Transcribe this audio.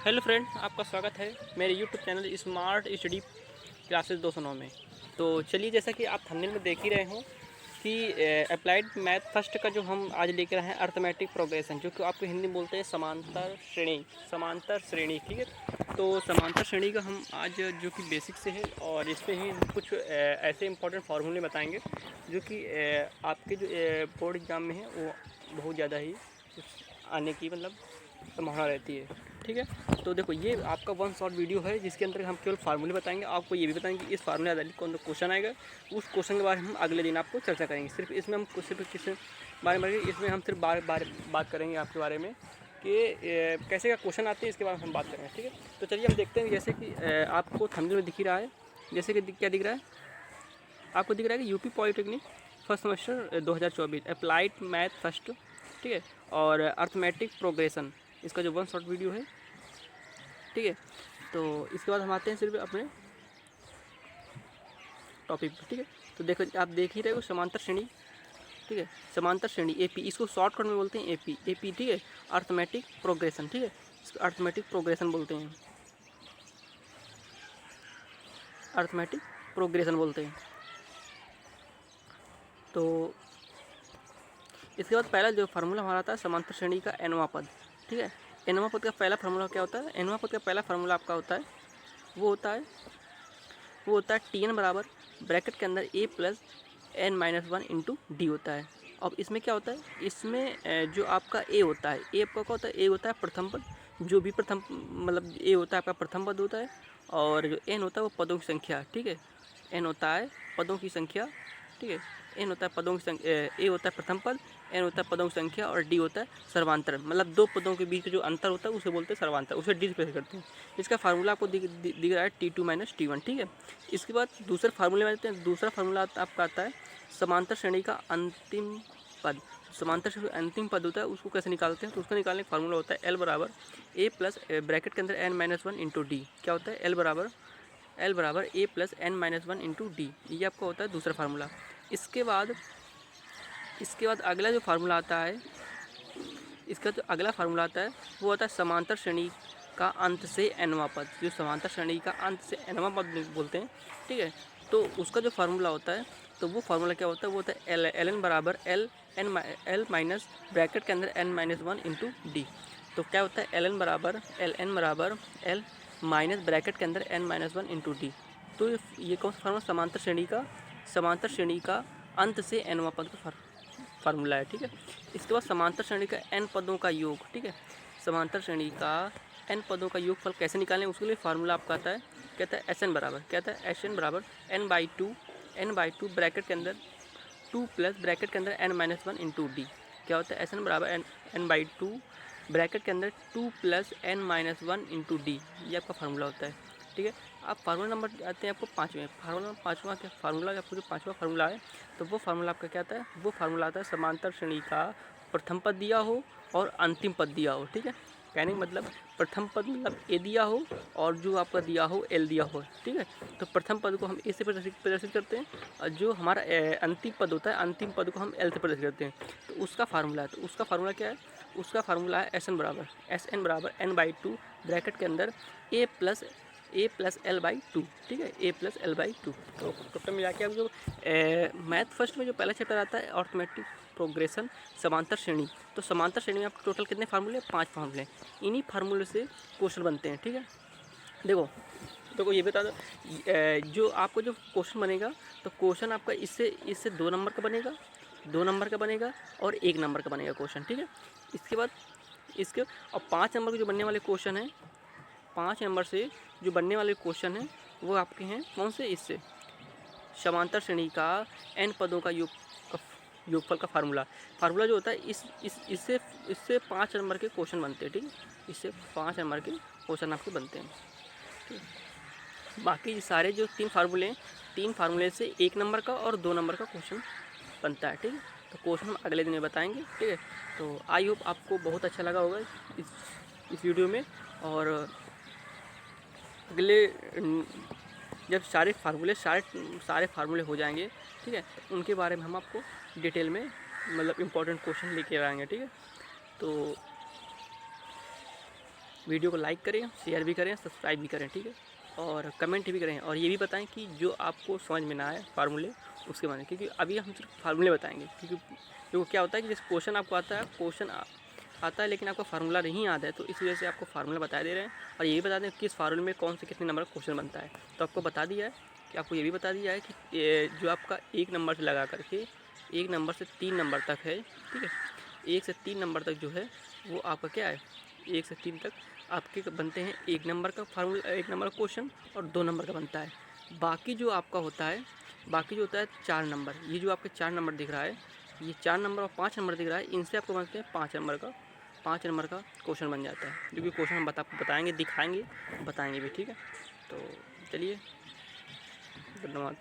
Hello friend, आपका स्वागत है मेरे YouTube channel smart study classes 209 में। तो चलिए, जैसा कि आप थंबनेल में देख ही रहे हों कि अप्लाइड मैथ फर्स्ट का जो हम आज लेकर आए हैं अर्थमेटिक प्रोग्रेशन, जो कि आपको हिंदी में बोलते हैं समांतर श्रेणी। ठीक है, तो समांतर श्रेणी का हम आज जो कि बेसिक से है और इस पर ही कुछ ऐसे इंपॉर्टेंट फार्मूले बताएंगे जो कि आपके जो बोर्ड एग्ज़ाम में है वो बहुत ज़्यादा ही आने की संभावना रहती है। ठीक है, तो देखो, ये आपका वन शॉट वीडियो है जिसके अंदर हम केवल फार्मूले बताएंगे, आपको ये भी बताएंगे कि इस फार्मूले आधारित कौन सा क्वेश्चन आएगा। उस क्वेश्चन के बारे में हम अगले दिन आपको चर्चा करेंगे। सिर्फ इसमें हम सिर्फ किस बारे में इसमें हम सिर्फ बात करेंगे आपके बारे में कि कैसे का क्वेश्चन आते हैं, इसके बारे में हम बात करेंगे। ठीक है, तो चलिए हम देखते हैं। जैसे कि आपको थंबनेल में दिख ही रहा है, जैसे कि क्या दिख रहा है, आपको दिख रहा है कि UP polytechnic first semester 2024 applied math first. ठीक है, और अर्थमेटिक प्रोग्रेशन, इसका जो वन शॉट वीडियो है। ठीक है, तो इसके बाद हम आते हैं सिर्फ अपने टॉपिक पर। ठीक है, तो देखो, आप देख ही रहे हो समांतर श्रेणी। ठीक है, समांतर श्रेणी एपी, इसको शॉर्टकट में बोलते हैं एपी। ठीक है, अर्थमेटिक प्रोग्रेशन। ठीक है, इसको अर्थमेटिक प्रोग्रेशन बोलते हैं, अर्थमेटिक प्रोग्रेशन बोलते हैं। तो इसके बाद पहला जो फार्मूला हमारा आता है समांतर श्रेणी का एनवा पद। ठीक है, एनवा पद का पहला फार्मूला क्या होता है? एनवा पद का पहला फार्मूला आपका होता है वो होता है टी एन बराबर ब्रैकेट के अंदर A plus N minus one into D होता है। अब इसमें क्या होता है, इसमें जो आपका ए होता है, ए आपका क्या होता है? ए होता है प्रथम पद, जो भी प्रथम ए होता है आपका प्रथम पद होता है, और जो एन होता है वो पदों की संख्या। ठीक है, एन होता है पदों की संख्या। ठीक है, एन होता है पदों की संख्या, ए होता है प्रथम पद, एन होता है पदों की संख्या, और डी होता है सर्वांतर, मतलब दो पदों के बीच जो अंतर होता है उसे बोलते हैं सर्वांतर, उसे डी से प्रेस करते हैं। इसका फार्मूला आपको दिख रहा है T2 माइनस T1। ठीक है, इसके बाद दूसरे फार्मूले में आते हैं। दूसरा फार्मूला आपका आता है समांतर श्रेणी का अंतिम पद। समांतर श्रेणी का अंतिम पद होता है, उसको कैसे निकालते हैं? तो उसका निकालने का फार्मूला होता है एल बराबर ए प्लस ब्रैकेट के अंदर N minus one into D. क्या होता है? एल बराबर A plus N minus one into D, ये आपका होता है दूसरा फार्मूला। इसके बाद अगला जो फार्मूला आता है, इसका जो अगला फार्मूला आता है वो होता है समांतर श्रेणी का अंत से एनवा पद, जो समांतर श्रेणी का अंत से एनवा पद बोलते हैं। ठीक है, तो उसका जो फार्मूला होता है, तो वो फार्मूला क्या होता है? वो होता है एल एन बराबर एल माइनस ब्रैकेट के अंदर N minus one into D. तो क्या होता है? एल एन बराबर एल माइनस ब्रैकेट के अंदर N minus one into D. तो ये कौन सा फार्मूला? समांतर श्रेणी का अंत से एनवा पद का फार्मूला है। ठीक है, इसके बाद समांतर श्रेणी का एन पदों का योग। ठीक है, समांतर श्रेणी का एन पदों का योगफल कैसे निकालें, उसके लिए फार्मूला आपका आता है, कहता है एस एन बराबर एन बाई टू ब्रैकेट के अंदर टू प्लस ब्रैकेट के अंदर N minus one into D. क्या होता है? एस एन बराबर एन बाई टू ब्रैकेट के अंदर two plus N minus one into D, ये आपका फार्मूला होता है। ठीक है, आप फार्मूला नंबर आते हैं आपको पाँचवें पाँचवा क्या फार्मूला, आपको जो पाँचवा फार्मूला है, तो वो फार्मूला आपका क्या आता है? वो फार्मूला आता है समांतर श्रेणी का प्रथम पद दिया हो और अंतिम पद दिया हो। ठीक है, कहने का मतलब प्रथम पद मतलब ए दिया हो और जो आपका दिया हो एल दिया हो। ठीक है, तो प्रथम पद को हम ए से प्रदर्शित करते हैं, और जो हमारा अंतिम पद होता है, अंतिम पद को हम एल से प्रदर्शित करते हैं। तो उसका फार्मूला है, तो उसका फार्मूला क्या है? उसका फार्मूला है एस एन बराबर एन बाई टू ब्रैकेट के अंदर A plus L by two. ठीक है, ए प्लस एल बाई टू। तो टोटल मिला के आप जो मैथ फर्स्ट में जो पहला चैप्टर आता है अर्थमेटिक प्रोग्रेशन समांतर श्रेणी, तो समांतर श्रेणी में आपके टोटल कितने फार्मूले? 5 फार्मूले। इन्हीं फार्मूले से क्वेश्चन बनते हैं। ठीक है, देखो ये बता दो, जो आपको जो क्वेश्चन बनेगा, तो क्वेश्चन आपका इससे 2 नंबर का बनेगा, 2 नंबर का बनेगा और 1 नंबर का बनेगा क्वेश्चन। ठीक है, इसके बाद और 5 नंबर के जो बनने वाले क्वेश्चन हैं, 5 नंबर से जो बनने वाले क्वेश्चन हैं वो आपके हैं कौन से? इससे समांतर श्रेणी का एन पदों का योगफल का फार्मूला जो होता है, इससे 5 नंबर के क्वेश्चन बनते हैं। ठीक है, इससे 5 नंबर के क्वेश्चन आपके बनते हैं। ठीक है, बाकी सारे जो 3 फार्मूले से 1 नंबर का और 2 नंबर का क्वेश्चन बनता है। ठीक है, तो क्वेश्चन हम अगले दिन में बताएंगे। ठीक है, तो आई होप आपको बहुत अच्छा लगा होगा इस वीडियो में, और अगले जब सारे फार्मूले हो जाएंगे, ठीक है, उनके बारे में हम आपको डिटेल में इम्पोर्टेंट क्वेश्चन लेके आएंगे। ठीक है, तो वीडियो को लाइक करें, शेयर भी करें, सब्सक्राइब भी करें, ठीक है, और कमेंट भी करें, और ये भी बताएं कि जो आपको समझ में ना आए फार्मूले उसके बारे में, क्योंकि अभी हम सिर्फ फार्मूले बताएंगे, क्योंकि क्या होता है कि जैसे क्वेश्चन आपको आता है, आता है लेकिन आपको फार्मूला नहीं याद है, तो इस वजह से आपको फार्मूला बता दे रहे हैं, और ये भी बता दें किस फार्मूले में कौन से कितने नंबर का क्वेश्चन बनता है। तो आपको बता दिया है कि आपको ये भी बता दिया है कि जो आपका 1 नंबर से लगा करके 1 नंबर से 3 नंबर तक है, ठीक है, 1 से 3 नंबर तक जो है वो आपका क्या है, 1 से 3 तक आपके बनते हैं 1 नंबर का फार्मूला, 1 नंबर का क्वेश्चन, और 2 नंबर का बनता है। बाकी जो आपका होता है, बाकी जो होता है 4 नंबर, ये जो आपके 4 नंबर दिख रहा है, ये 4 नंबर और 5 नंबर दिख रहा है, इनसे आपको बनते हैं 5 नंबर का क्वेश्चन बन जाता है, जो कि क्वेश्चन हम बताएंगे, दिखाएंगे, बताएंगे भी, ठीक है। तो चलिए, धन्यवाद।